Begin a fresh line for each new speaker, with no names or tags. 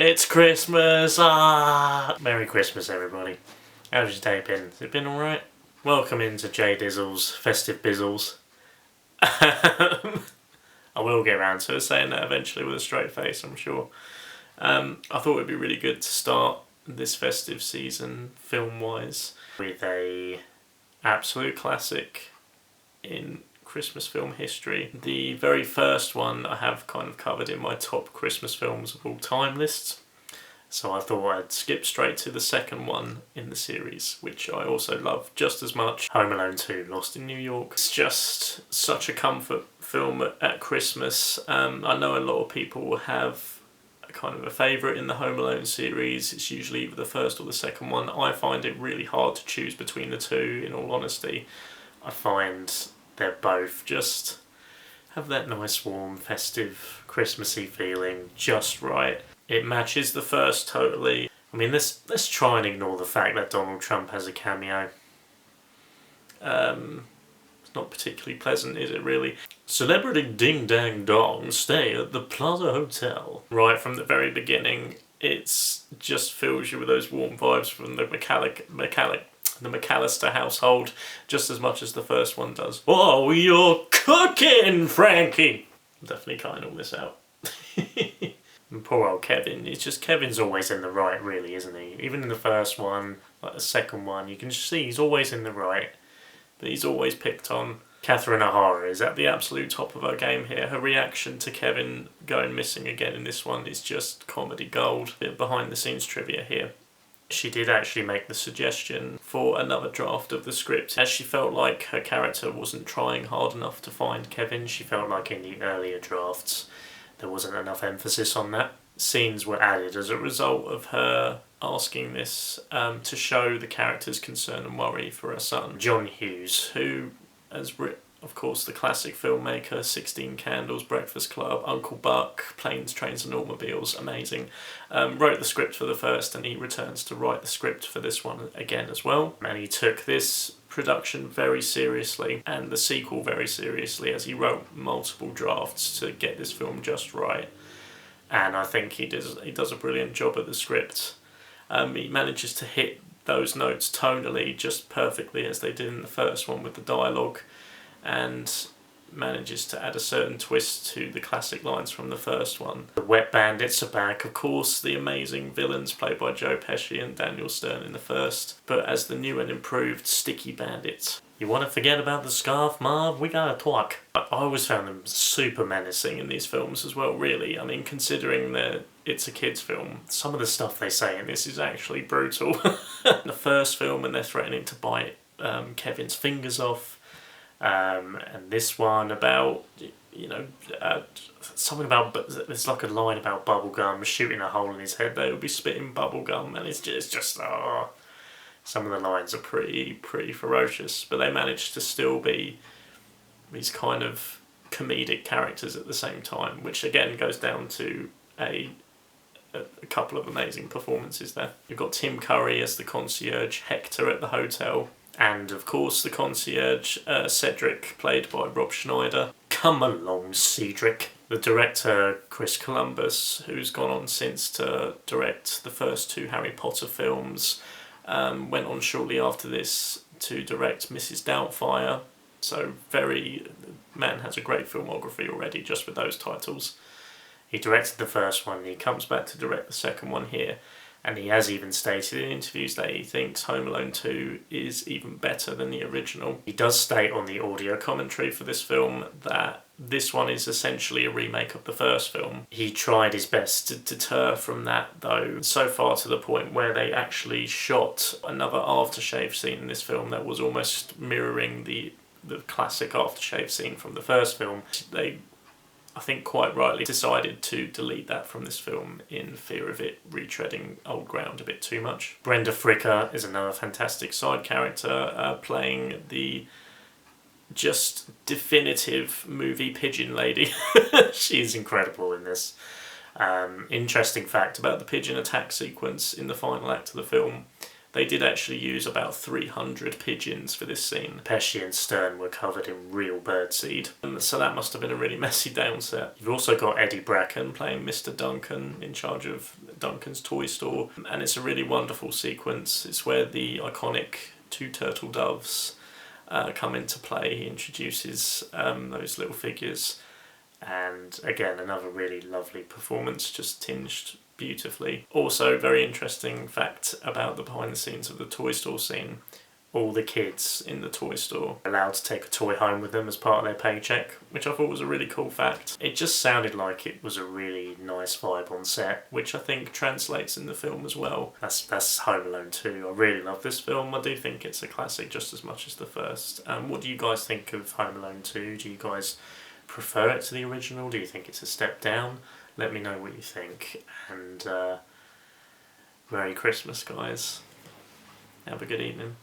It's Christmas! Ah! Merry Christmas, everybody. How's your day been? Has it been alright? Welcome into JDizzle's Festive Bizzles. I will get around to saying that eventually with a straight face, I'm sure. I thought it'd be really good to start this festive season, film-wise, with a absolute classic in Christmas film history. The very first one I have kind of covered in my top Christmas films of all time list. So I thought I'd skip straight to the second one in the series, which I also love just as much. Home Alone 2, Lost in New York. It's just such a comfort film at Christmas. I know a lot of people have kind of a favourite in the Home Alone series. It's usually either the first or the second one. I find it really hard to choose between the two, in all honesty. I find they're both just have that nice, warm, festive, Christmassy feeling just right. It matches the first totally. I mean, let's try and ignore the fact that Donald Trump has a cameo. It's not particularly pleasant, is it really? Celebrity Ding Dang Dong stay at the Plaza Hotel. Right from the very beginning, it's just fills you with those warm vibes from the McAllister household, just as much as the first one does. Oh, you're cooking, Frankie! I'm definitely cutting all this out. And poor old Kevin, Kevin's always in the right, really, isn't he? Even in the first one, like the second one, you can just see he's always in the right, but he's always picked on. Catherine O'Hara is at the absolute top of her game here. Her reaction to Kevin going missing again in this one is just comedy gold. Bit of behind the scenes trivia here. She did actually make the suggestion for another draft of the script, as she felt like her character wasn't trying hard enough to find Kevin. She felt like in the earlier drafts there wasn't enough emphasis on that. Scenes were added as a result of her asking this to show the character's concern and worry for her son. John Hughes, who has written, of course, the classic filmmaker, 16 Candles, Breakfast Club, Uncle Buck, Planes, Trains and Automobiles, amazing. Wrote the script for the first, and he returns to write the script for this one again as well. And he took this production very seriously, and the sequel very seriously, as he wrote multiple drafts to get this film just right. And I think he does a brilliant job at the script. He manages to hit those notes tonally just perfectly, as they did in the first one with the dialogue, and manages to add a certain twist to the classic lines from the first one. The Wet Bandits are back, of course, the amazing villains played by Joe Pesci and Daniel Stern in the first, but as the new and improved Sticky Bandits. You want to forget about the scarf, Marv? We gotta talk. I always found them super menacing in these films as well, really. I mean, considering that it's a kid's film, some of the stuff they say in this is actually brutal. The first film, when they're threatening to bite Kevin's fingers off, and this one about, something about, there's like a line about bubblegum, shooting a hole in his head, they would be spitting bubblegum, and it's just some of the lines are pretty ferocious, but they manage to still be these kind of comedic characters at the same time, which again goes down to a couple of amazing performances there. You've got Tim Curry as the concierge, Hector at the hotel, and of course the concierge, Cedric, played by Rob Schneider. Come along, Cedric. The director, Chris Columbus, who's gone on since to direct the first two Harry Potter films, went on shortly after this to direct Mrs. Doubtfire. So man has a great filmography already just with those titles. He directed the first one, he comes back to direct the second one here, and he has even stated in interviews that he thinks Home Alone 2 is even better than the original. He does state on the audio commentary for this film that this one is essentially a remake of the first film. He tried his best to deter from that, though, so far to the point where they actually shot another aftershave scene in this film that was almost mirroring the classic aftershave scene from the first film. They, I think quite rightly, decided to delete that from this film in fear of it retreading old ground a bit too much. Brenda Fricker is another fantastic side character, playing the just definitive movie pigeon lady. She's incredible in this. Interesting fact about the pigeon attack sequence in the final act of the film. They did actually use about 300 pigeons for this scene. Pesci and Stern were covered in real birdseed, and so that must have been a really messy downset. You've also got Eddie Bracken playing Mr. Duncan, in charge of Duncan's toy store, and it's a really wonderful sequence. It's where the iconic two turtle doves come into play. He introduces those little figures, and again, another really lovely performance, just tinged beautifully. Also, very interesting fact about the behind the scenes of the toy store scene. All the kids in the toy store are allowed to take a toy home with them as part of their paycheck, which I thought was a really cool fact. It just sounded like it was a really nice vibe on set, which I think translates in the film as well. That's Home Alone 2. I really love this film. I do think it's a classic just as much as the first. What do you guys think of Home Alone 2? Do you guys prefer it to the original? Do you think it's a step down? Let me know what you think, and Merry Christmas, guys. Have a good evening.